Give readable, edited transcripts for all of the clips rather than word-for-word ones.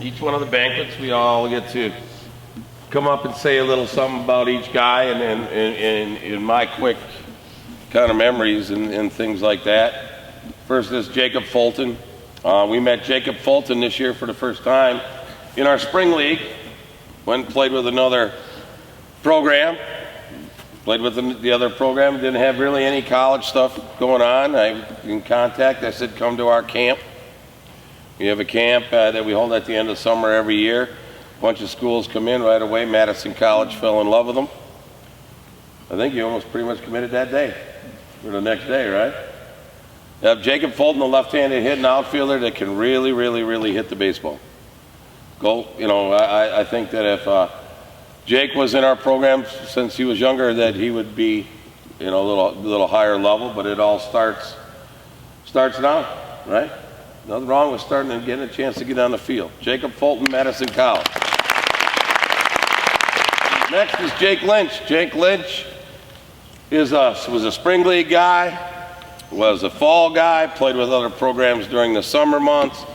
each one of the banquets, we all get to come up and say a little something about each guy, and in my quick kind of memories and things like that. First is Jacob Fulton. We met Jacob Fulton this year for the first time in our spring league. Went and played with another program. Played with the other program. Didn't have really any college stuff going on. I in contact. I said, come to our camp. We have a camp that we hold at the end of summer every year. A bunch of schools come in right away. Madison College fell in love with them. I think you almost pretty much committed that day or the next day, right? You have Jacob Fulton, the left-handed hitting outfielder that can really, really, really hit the baseball. I think that if Jake was in our program since he was younger, that he would be, a little higher level. But it all starts now, right? Nothing wrong with starting and getting a chance to get on the field. Jacob Fulton, Madison College. Next is Jake Lynch. Jake Lynch was a spring league guy. Was a fall guy, played with other programs during the summer months,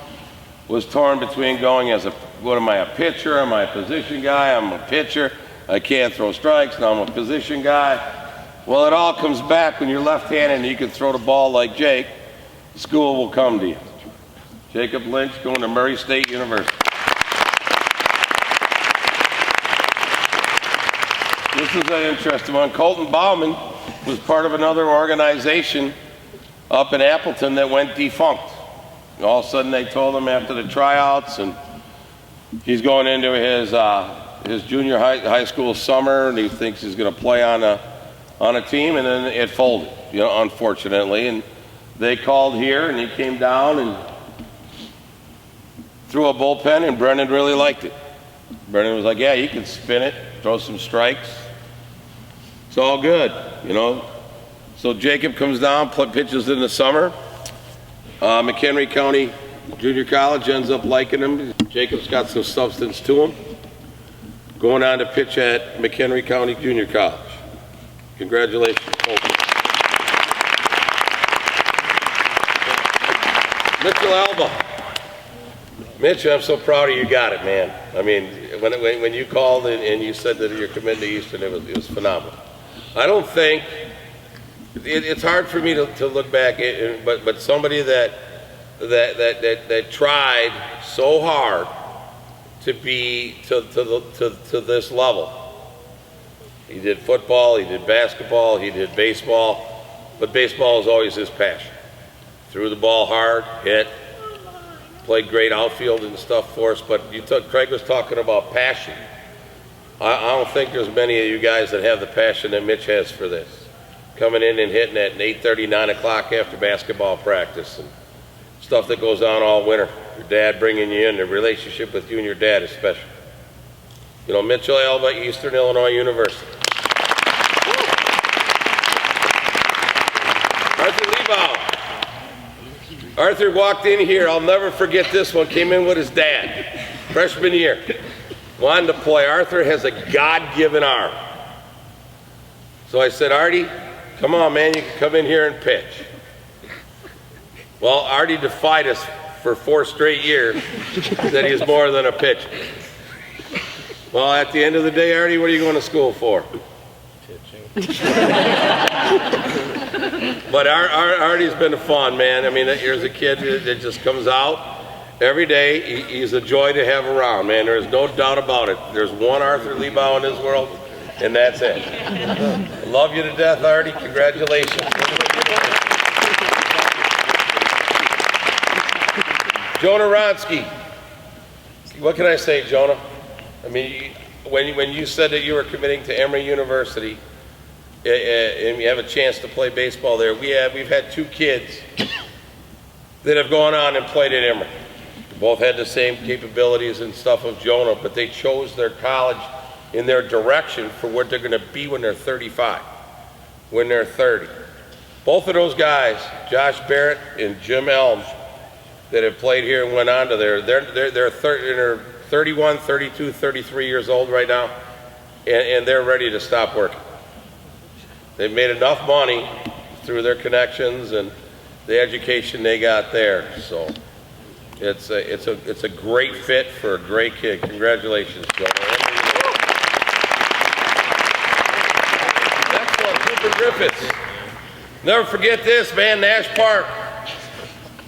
was torn between going what am I, a pitcher? Am I a position guy? I'm a pitcher. I can't throw strikes. Now I'm a position guy. Well, it all comes back when you're left-handed and you can throw the ball like Jake. School will come to you. Jacob Lynch going to Murray State University. This is an interesting one. Colton Bauman was part of another organization up in Appleton that went defunct. All of a sudden they told him after the tryouts, and he's going into his junior high school summer, and he thinks he's going to play on a team, and then it folded, unfortunately. And they called here, and he came down and threw a bullpen, and Brendan really liked it. Brendan was like, yeah, you can spin it, throw some strikes. It's all good, So Jacob comes down, pitches in the summer. McHenry County Junior College ends up liking him. Jacob's got some substance to him. Going on to pitch at McHenry County Junior College. Congratulations, Fulton. Mitchell Alba. Mitch, I'm so proud of you. Got it, man. I mean, when you called and you said that you're committed to Eastern, it was phenomenal. I don't think it's hard for me to look back, but somebody that tried so hard to be to this level. He did football, he did basketball, he did baseball, but baseball is always his passion. Threw the ball hard, hit, played great outfield and stuff for us. But Craig was talking about passion. I don't think there's many of you guys that have the passion that Mitch has for this. Coming in and hitting at 8:30, 9 o'clock after basketball practice and stuff that goes on all winter. Your dad bringing you in, the relationship with you and your dad is special. Mitchell Alba, Eastern Illinois University. Arthur Liebau. Arthur walked in here, I'll never forget this one, came in with his dad, freshman year. Wanted to play. Arthur has a God-given arm. So I said, Artie, come on, man, you can come in here and pitch. Well, Artie defied us for 4 straight years that he's more than a pitcher. Well, at the end of the day, Artie, what are you going to school for? Pitching. But Artie's been fun, man. I mean, here's a kid that just comes out every day. He's a joy to have around, man. There's no doubt about it. There's one Arthur Liebau in this world, and that's it. I love you to death, Artie. Congratulations. Jonah Ronsky. What can I say, Jonah? I mean, when you said that you were committing to Emory University, and you have a chance to play baseball there, we've had 2 kids that have gone on and played at Emory. Both had the same capabilities and stuff of Jonah, but they chose their college in their direction for what they're going to be when they're 35, when they're 30. Both of those guys, Josh Barrett and Jim Elms, that have played here and went on to they're 31, 32, 33 years old right now, and they're ready to stop working. They've made enough money through their connections and the education they got there. So It's a great fit for a great kid. Congratulations, Joe. Next one, Cooper Griffiths. Never forget this, man, Nash Park.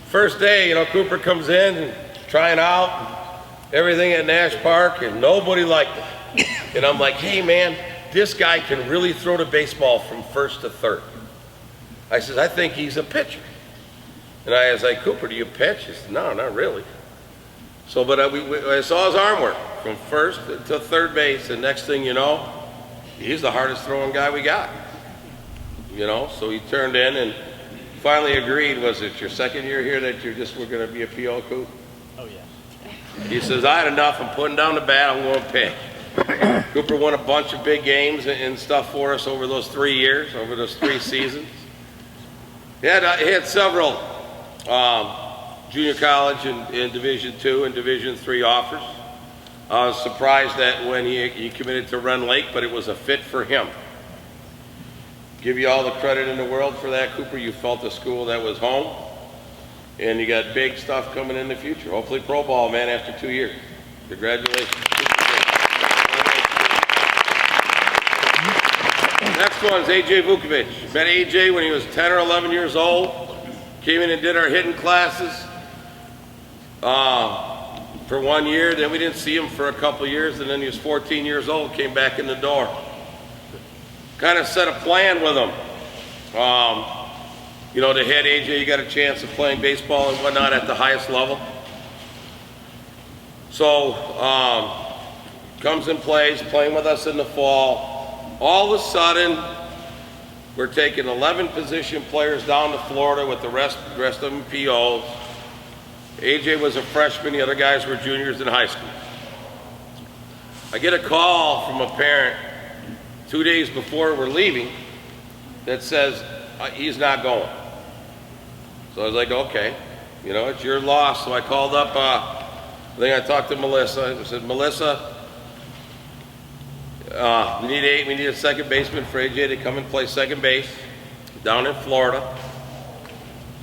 First day, Cooper comes in and trying out everything at Nash Park, and nobody liked it. And I'm like, hey, man, this guy can really throw the baseball from first to third. I says, I think he's a pitcher. And I was like, Cooper, do you pitch? He said, no, not really. So, but I saw his arm work from first to third base, and next thing you know, he's the hardest throwing guy we got. So he turned in and finally agreed. Was it your second year here that we're going to be a PO, Coop? Oh, yeah. He says, I had enough. I'm putting down the bat. I'm going to pitch. Cooper won a bunch of big games and stuff for us over those 3 years, over those 3 seasons. He had several junior college and Division II and Division III offers. I was surprised that when he committed to Rend Lake, but it was a fit for him. Give you all the credit in the world for that, Cooper. You felt a school that was home, and you got big stuff coming in the future. Hopefully pro ball, man, after 2 years. Congratulations. Next one's A.J. Vukovic. Met A.J. when he was 10 or 11 years old. Came in and did our hitting classes for 1 year. Then we didn't see him for a couple years, and then he was 14 years old, came back in the door. Kind of set a plan with him. To head AJ, you got a chance of playing baseball and whatnot at the highest level. So, comes and plays, playing with us in the fall. All of a sudden, we're taking 11 position players down to Florida with the rest of them POs. AJ was a freshman, the other guys were juniors in high school. I get a call from a parent 2 days before we're leaving that says he's not going. So I was like, okay, it's your loss. So I called up, I talked to Melissa. I said, Melissa, we need a second baseman for AJ to come and play second base down in Florida.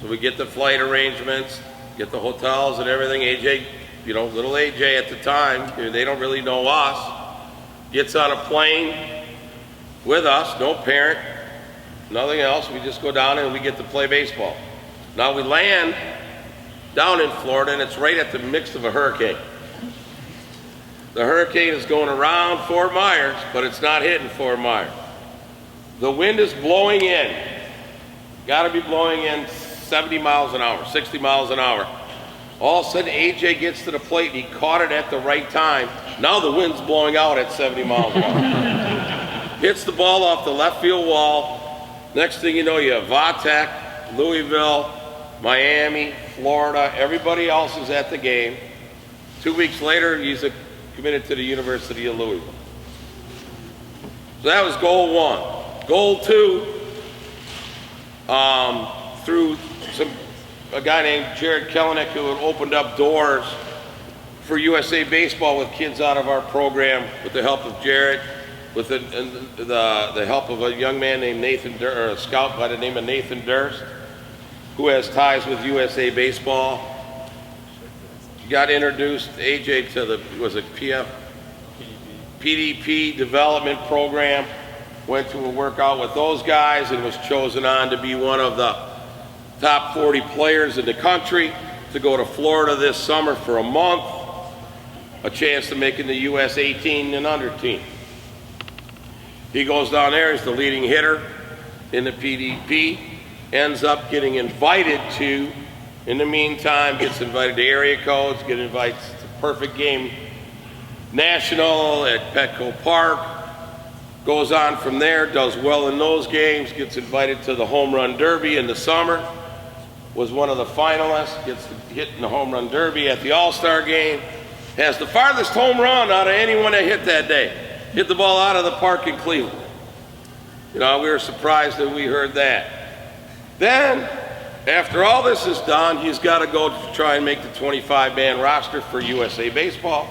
So we get the flight arrangements, get the hotels and everything. AJ, little AJ at the time, they don't really know us, gets on a plane with us, no parent, nothing else. We just go down and we get to play baseball. Now we land down in Florida, and it's right at the midst of a hurricane. The hurricane is going around Fort Myers, but it's not hitting Fort Myers. The wind is blowing in. Got to be blowing in 70 miles an hour, 60 miles an hour. All of a sudden, AJ gets to the plate, and he caught it at the right time. Now the wind's blowing out at 70 miles an hour. Hits the ball off the left field wall. Next thing you know, you have Vatek, Louisville, Miami, Florida. Everybody else is at the game. 2 weeks later, he's committed to the University of Louisville. So that was goal 1. Goal 2, through a guy named Jared Kellenick, who had opened up doors for USA Baseball with kids out of our program with the help of Jared. With the help of a young man named a scout by the name of Nathan Durst, who has ties with USA Baseball. Got introduced, AJ, to PDP development program, went to a workout with those guys and was chosen on to be one of the top 40 players in the country to go to Florida this summer for a month, a chance to make in the US 18 and under team. He goes down there, he's the leading hitter in the PDP, ends up getting invited to, in the meantime, gets invited to area codes, gets invited to Perfect Game National at Petco Park, goes on from there, does well in those games, gets invited to the Home Run Derby in the summer, was one of the finalists, gets hit in the Home Run Derby at the All-Star game, has the farthest home run out of anyone that hit that day. Hit the ball out of the park in Cleveland. We were surprised that we heard that. Then, after all this is done, he's got to go to try and make the 25-man roster for USA Baseball.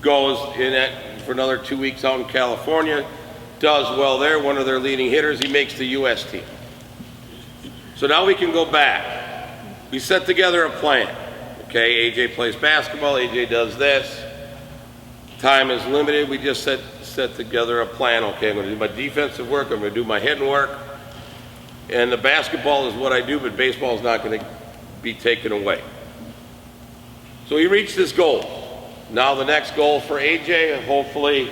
Goes in for another 2 weeks out in California. Does well there, one of their leading hitters. He makes the US team. So now we can go back. We set together a plan. Okay, AJ plays basketball, AJ does this. Time is limited. We just set together a plan. Okay, I'm going to do my defensive work, I'm going to do my hitting work. And the basketball is what I do, but baseball is not going to be taken away. So he reached his goal. Now the next goal for AJ, hopefully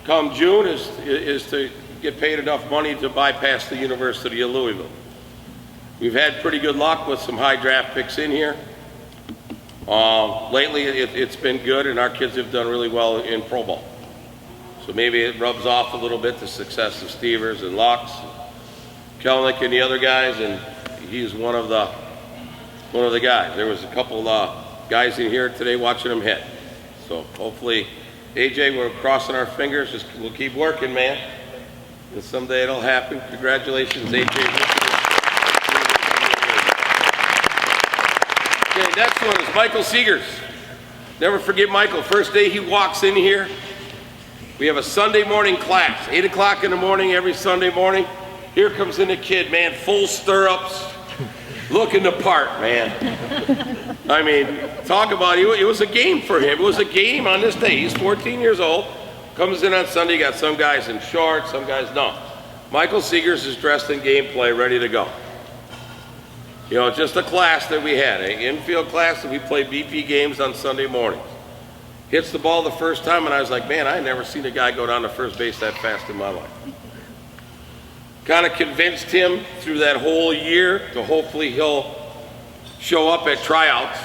come June, is to get paid enough money to bypass the University of Louisville. We've had pretty good luck with some high draft picks in here. Lately it's been good, and our kids have done really well in pro ball. So maybe it rubs off a little bit the success of Stevers and Lux, Kelnick and the other guys, and he's one of the guys. There was a couple guys in here today watching him hit. So hopefully, AJ, we're crossing our fingers. We'll keep working, man. And someday it'll happen. Congratulations, AJ. Okay, next one is Michael Seegers. Never forget Michael. First day he walks in here, we have a Sunday morning class, 8 o'clock in the morning every Sunday morning. Here comes in the kid, man, full stirrups, looking the part, man. I mean, talk about it. It was a game for him. It was a game on this day. He's 14 years old, comes in on Sunday, got some guys in shorts, some guys no. Michael Seegers is dressed in gameplay, ready to go. You know, just a class that we had, an infield class that we played BP games on Sunday mornings. Hits the ball the first time, and I was like, man, I never seen a guy go down to first base that fast in my life. Kind of convinced him through that whole year to hopefully he'll show up at tryouts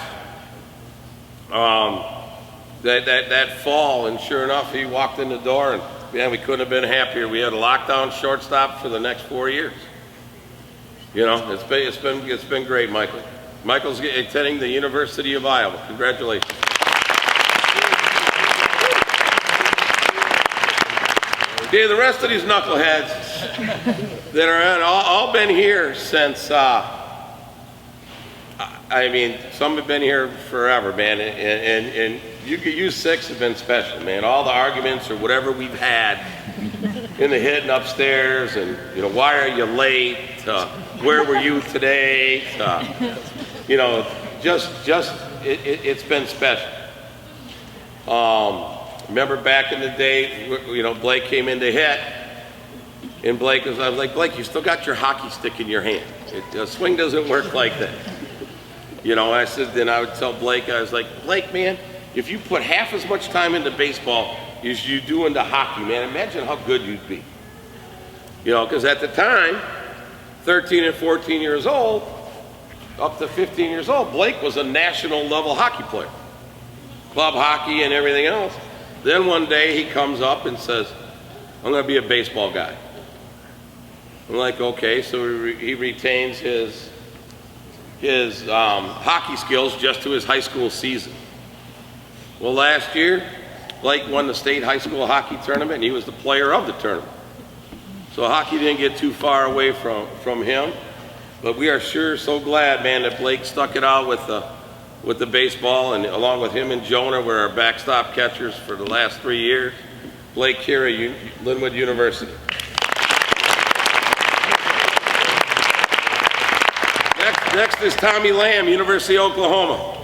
that fall, and sure enough, he walked in the door, and man, we couldn't have been happier. We had a lockdown shortstop for the next 4 years. You know, it's been great, Michael. Michael's attending the University of Iowa. Congratulations. Okay, the rest of these knuckleheads that are all been here since, I mean, some have been here forever, man, and you 6 have been special, man. All the arguments or whatever we've had in the hitting upstairs, and, you know, why are you late, where were you today, you know, it's been special. Remember back in the day, you know, Blake came in to hit, and I was like, Blake, you still got your hockey stick in your hand. The swing doesn't work like that. You know, I said, then I would tell Blake, I was like, Blake, man, if you put half as much time into baseball as you do into hockey, man, imagine how good you'd be. You know, because at the time, 13 and 14 years old, up to 15 years old, Blake was a national level hockey player. Club hockey and everything else. Then one day he comes up and says, I'm going to be a baseball guy. I'm like, okay, so he retains his hockey skills just to his high school season. Well, last year, Blake won the state high school hockey tournament, and he was the player of the tournament. So hockey didn't get too far away from him, but we are sure so glad, man, that Blake stuck it out with the baseball, and along with him and Jonah were our backstop catchers for the last 3 years. Blake here at Linwood University. Next is Tommy Lamb, University of Oklahoma.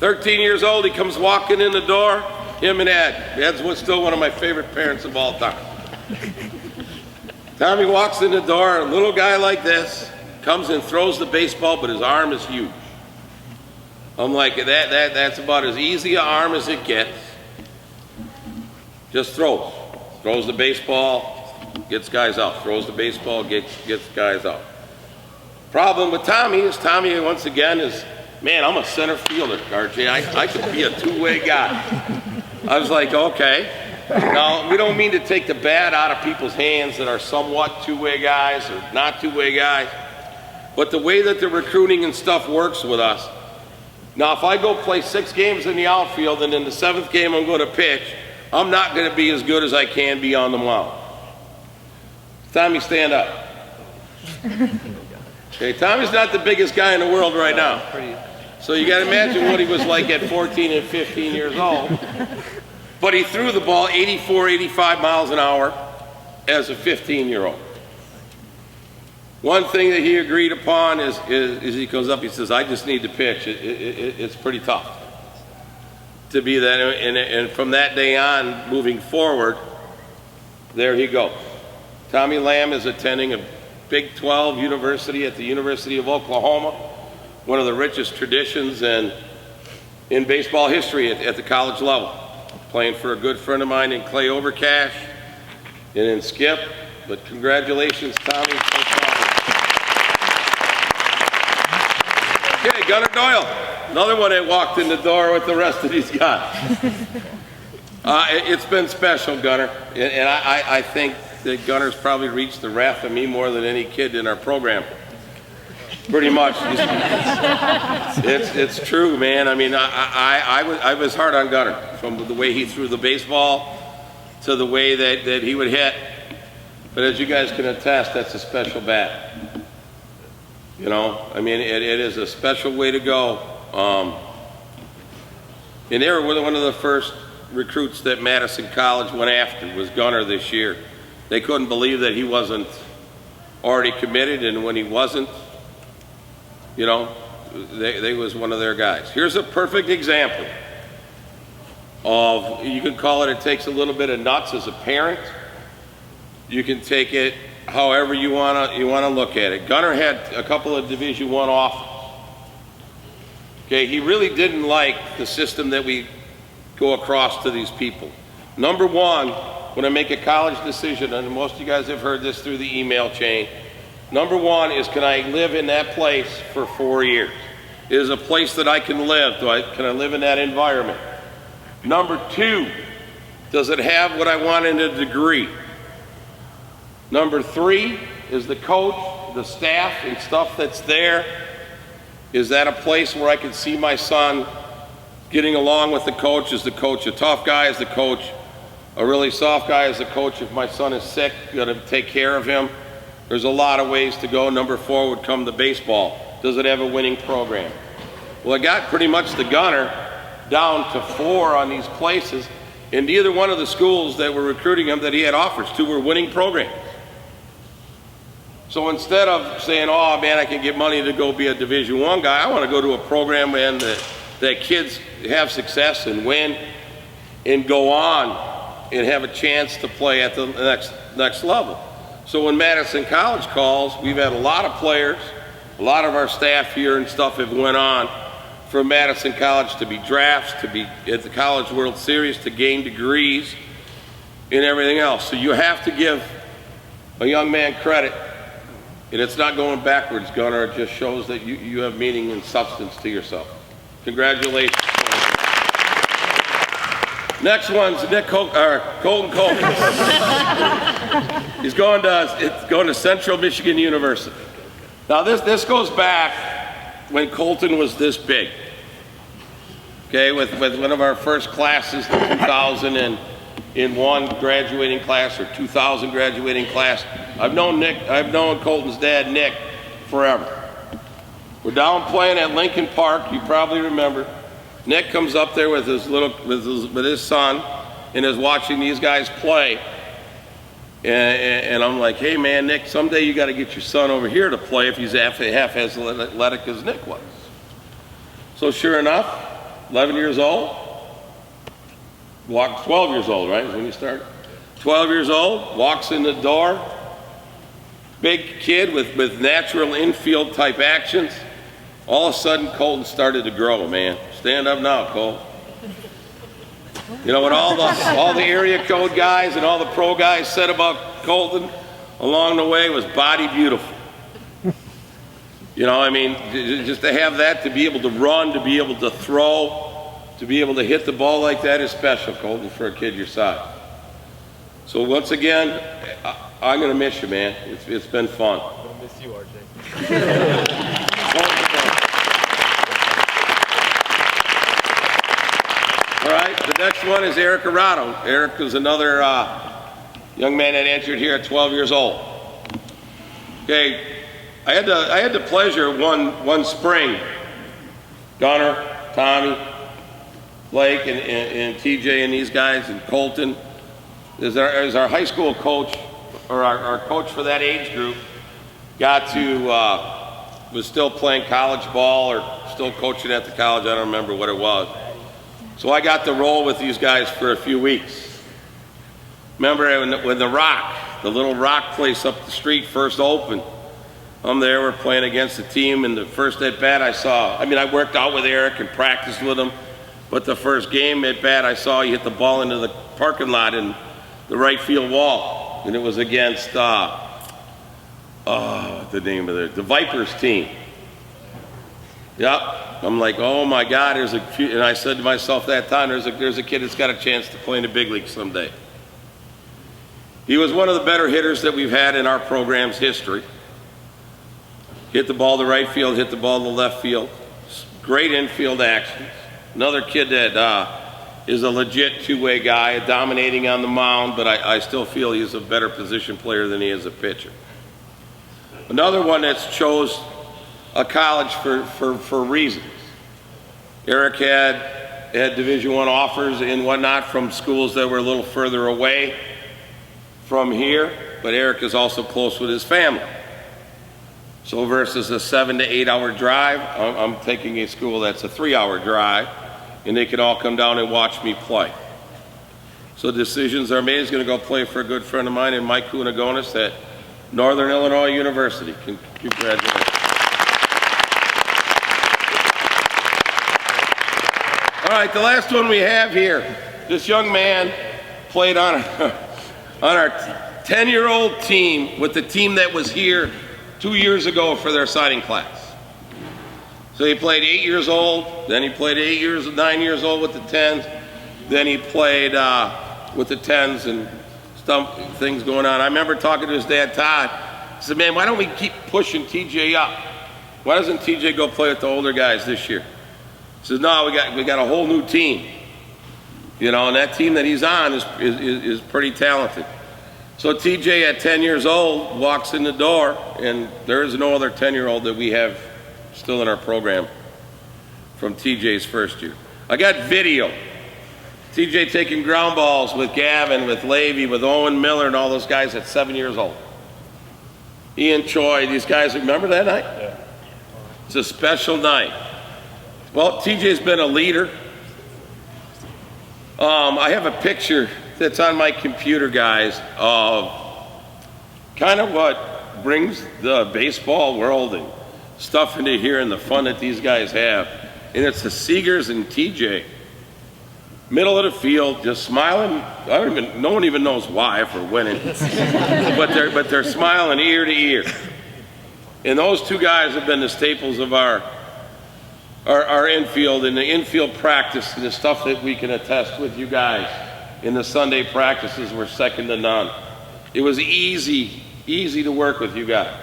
13 years old, he comes walking in the door, him and Ed. Ed's still one of my favorite parents of all time. Tommy walks in the door, a little guy like this, comes and throws the baseball, but his arm is huge. I'm like, that's about as easy an arm as it gets. Just throws. Throws the baseball, gets guys out. Throws the baseball, gets guys out. Problem with Tommy is once again is, man, I'm a center fielder, RJ. I could be a two-way guy. I was like, okay. Now, we don't mean to take the bat out of people's hands that are somewhat two-way guys or not two-way guys, but the way that the recruiting and stuff works with us. Now, if I go play 6 games in the outfield and in the 7th game I'm going to pitch, I'm not going to be as good as I can be on the mound. Tommy, stand up. Okay, Tommy's not the biggest guy in the world right now. So you got to imagine what he was like at 14 and 15 years old. But he threw the ball 84, 85 miles an hour as a 15-year-old. One thing that he agreed upon is he comes up, he says, I just need to pitch. It's pretty tough to be that. And from that day on, moving forward, there he goes. Tommy Lamb is attending a Big 12 university at the University of Oklahoma, one of the richest traditions in baseball history at the college level. Playing for a good friend of mine in Clay Overcash and in Skip. But congratulations, Tommy. Okay, Gunnar Doyle, another one that walked in the door with the rest of these guys. It's been special, Gunnar, and I think that Gunnar's probably reached the wrath of me more than any kid in our program. Pretty much. It's true, man. I mean, I was hard on Gunnar, from the way he threw the baseball to the way that he would hit. But as you guys can attest, that's a special bat. You know, I mean, it is a special way to go. And they were one of the first recruits that Madison College went after, was Gunnar this year. They couldn't believe that he wasn't already committed, and when he wasn't, you know, they was one of their guys. Here's a perfect example of, you could call it takes a little bit of nuts as a parent. You can take it however you wanna look at it. Gunnar had a couple of Division I offers. Okay, he really didn't like the system that we go across to these people. Number one, when I make a college decision, and most of you guys have heard this through the email chain, number one is, can I live in that place for 4 years? Is a place that I can live? Can I live in that environment? Number two, does it have what I want in a degree? Number three, is the coach, the staff, and stuff that's there, is that a place where I can see my son getting along with the coach? Is the coach a tough guy? Is the coach a really soft guy? Is the coach, if my son is sick, going to take care of him? There's a lot of ways to go. Number four would come to baseball. Does it have a winning program? Well, I got pretty much the Gunnar down to 4 on these places, and neither one of the schools that were recruiting him that he had offers to were winning programs. So instead of saying, oh man, I can get money to go be a Division I guy, I want to go to a program, man, that kids have success and win and go on and have a chance to play at the next level. So when Madison College calls, we've had a lot of players, a lot of our staff here and stuff have went on from Madison College to be drafts, to be at the College World Series, to gain degrees and everything else. So you have to give a young man credit, and it's not going backwards, Gunnar. It just shows that you have meaning and substance to yourself. Congratulations. Next one's Colton Coleman. He's going to Central Michigan University. Now this goes back when Colton was this big. Okay, with one of our first classes, the 2001 graduating class, or 2000 graduating class. I've known Colton's dad, Nick, forever. We're down playing at Lincoln Park. You probably remember. Nick comes up there with his son and is watching these guys play. And I'm like, hey man, Nick, someday you got to get your son over here to play if he's half as athletic as Nick was. So sure enough, 11 years old, 12 years old, right, when you started? 12 years old, walks in the door, big kid with natural infield type actions. All of a sudden, Colton started to grow, man. Stand up now, Cole. You know what all the area code guys and all the pro guys said about Colton along the way was body beautiful. You know, I mean, just to have that, to be able to run, to be able to throw, to be able to hit the ball like that is special, Colton, for a kid your size. So once again, I'm going to miss you, man. It's been fun. I'm going to miss you, RJ. All right, the next one is Eric Otto. Eric was another young man that entered here at 12 years old. Okay, I had the pleasure one spring, Gunnar, Tommy, Blake, and TJ and these guys, and Colton, as our high school coach, or our coach for that age group, was still playing college ball or still coaching at the college. I don't remember what it was. So I got to roll with these guys for a few weeks. Remember when the Rock, the little rock place up the street first opened, I'm there, we're playing against the team, and the first at bat I worked out with Eric and practiced with him, but the first game at bat I saw, he hit the ball into the parking lot in the right field wall, and it was against, the Vipers team. Yep. I'm like, oh my God, and I said to myself that time, there's a kid that's got a chance to play in the big league someday. He was one of the better hitters that we've had in our program's history. Hit the ball to right field, hit the ball to left field. Great infield actions. Another kid that is a legit two-way guy, dominating on the mound, but I still feel he's a better position player than he is a pitcher. Another one that's chose a college for reasons. Eric had Division I offers and whatnot from schools that were a little further away from here, but Eric is also close with his family. So versus a 7 to 8 hour drive, I'm taking a school that's a 3-hour drive, and they can all come down and watch me play. So decisions are made. He's going to go play for a good friend of mine in Mike Kunagonis at Northern Illinois University. Congratulations. All right, the last one we have here. This young man played on our 10-year-old team with the team that was here 2 years ago for their signing class. So he played 8 years old, then he played 9 years old with the 10s, then he played with the 10s and things going on. I remember talking to his dad, Todd. He said, man, why don't we keep pushing TJ up? Why doesn't TJ go play with the older guys this year? He says, no, we got a whole new team. You know, and that team that he's on is pretty talented. So TJ at 10 years old walks in the door, and there is no other 10-year-old that we have still in our program from TJ's first year. I got video. TJ taking ground balls with Gavin, with Levy, with Owen Miller, and all those guys at 7 years old. Ian Choi, these guys, remember that night? Yeah. It's a special night. Well, TJ's been a leader. I have a picture that's on my computer, guys, of kind of what brings the baseball world and stuff into here and the fun that these guys have. And it's the Seegers and TJ. Middle of the field, just smiling. No one even knows why if we're winning. but they're smiling ear to ear. And those two guys have been the staples of our infield and the infield practice and the stuff that we can attest with you guys. In the Sunday practices were second to none. It was easy to work with you guys.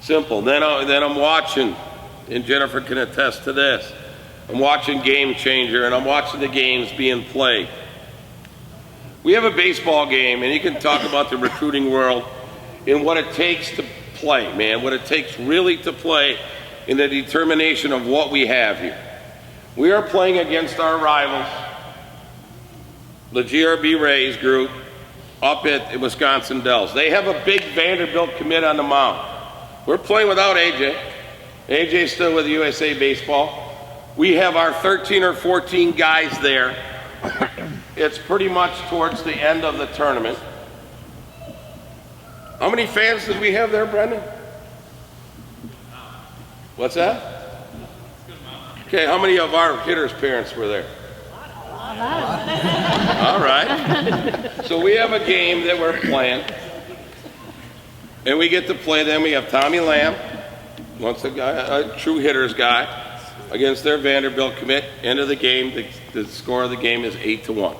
Simple. Then I'm watching, and Jennifer can attest to this. I'm watching Game Changer, and I'm watching the games being played. We have a baseball game, and you can talk about the recruiting world and what it takes to play, man, what it takes really to play in the determination of what we have here. We are playing against our rivals, the GRB Rays group, up at Wisconsin Dells. They have a big Vanderbilt commit on the mound. We're playing without AJ. AJ's still with USA Baseball. We have our 13 or 14 guys there. It's pretty much towards the end of the tournament. How many fans did we have there, Brendan? What's that? Okay, how many of our hitters' parents were there? All right. So we have a game that we're playing. And we get to play them. We have Tommy Lamb, once a true hitter's guy, against their Vanderbilt commit. End of the game, the score of the game is 8-1.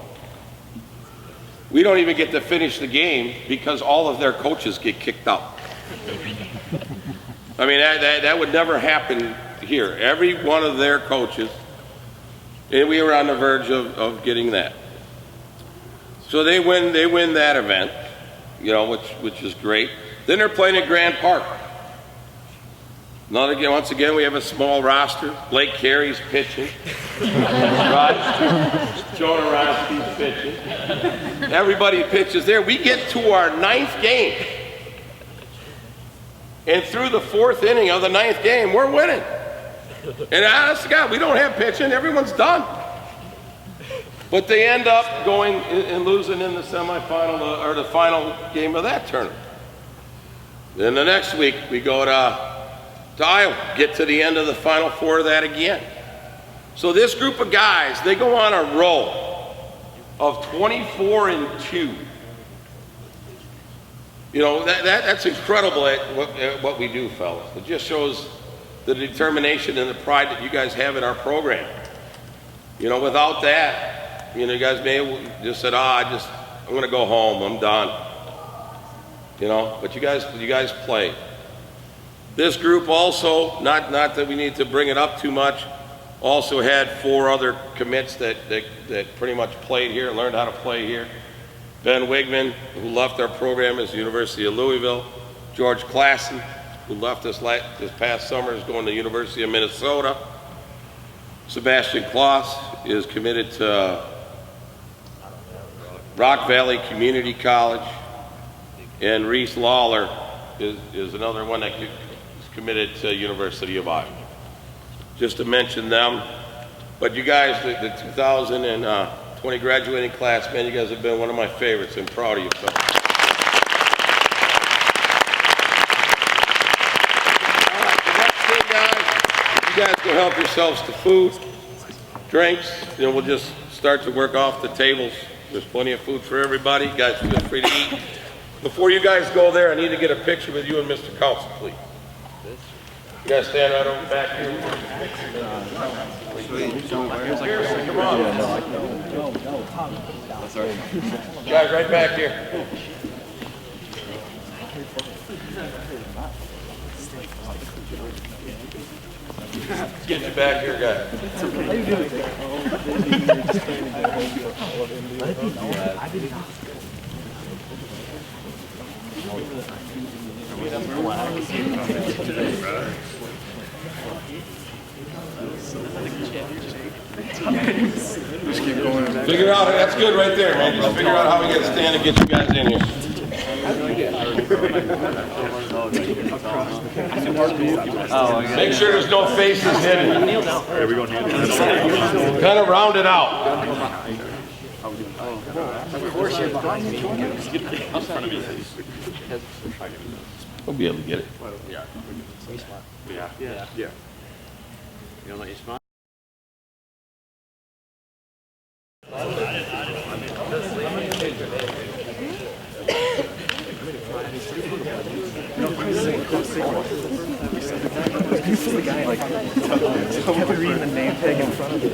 We don't even get to finish the game because all of their coaches get kicked out. I mean, that would never happen here. Every one of their coaches, and we were on the verge of getting that. So they win that event, you know, which is great. Then they're playing at Grand Park. Once again, we have a small roster. Blake Carey's pitching. Right? Jonah Roski's pitching. Everybody pitches there. We get to our 9th game. And through the 4th inning of the 9th game, we're winning. And honest to God, we don't have pitching. Everyone's done. But they end up going and losing in the semifinal or the final game of that tournament. Then the next week, we go to Iowa, get to the end of the Final Four of that again. So this group of guys, they go on a roll of 24-2. You know, that's incredible at what we do, fellas. It just shows the determination and the pride that you guys have in our program. You know, without that, you know, you guys may have just said, I'm going to go home, I'm done. You know, but you guys play. This group also, not that we need to bring it up too much, also had 4 other commits that pretty much played here, learned how to play here. Ben Wigman, who left our program, is the University of Louisville. George Klassen, who left this past summer, is going to the University of Minnesota. Sebastian Kloss is committed to Rock Valley Community College. And Reese Lawler is another one that is committed to University of Iowa. Just to mention them. But you guys, the 2020 graduating class, man, you guys have been one of my favorites. I'm proud of you, fellas. All right, the next thing, guys, you guys go help yourselves to food, drinks. You know, we'll just start to work off the tables. There's plenty of food for everybody. You guys feel free to eat. Before you guys go there, I need to get a picture with you and Mr. Council, please. You guys stand right over back here. Come on. Guys, right back here. Get you back here, guys. Figure out, that's good right there, man. Let's figure out how we get to stand and get you guys in here. Make sure there's no faces hidden. Kind of round it out. We'll be able to get it. Yeah. You don't let you smile? The guy like kept reading the name tag in front of him.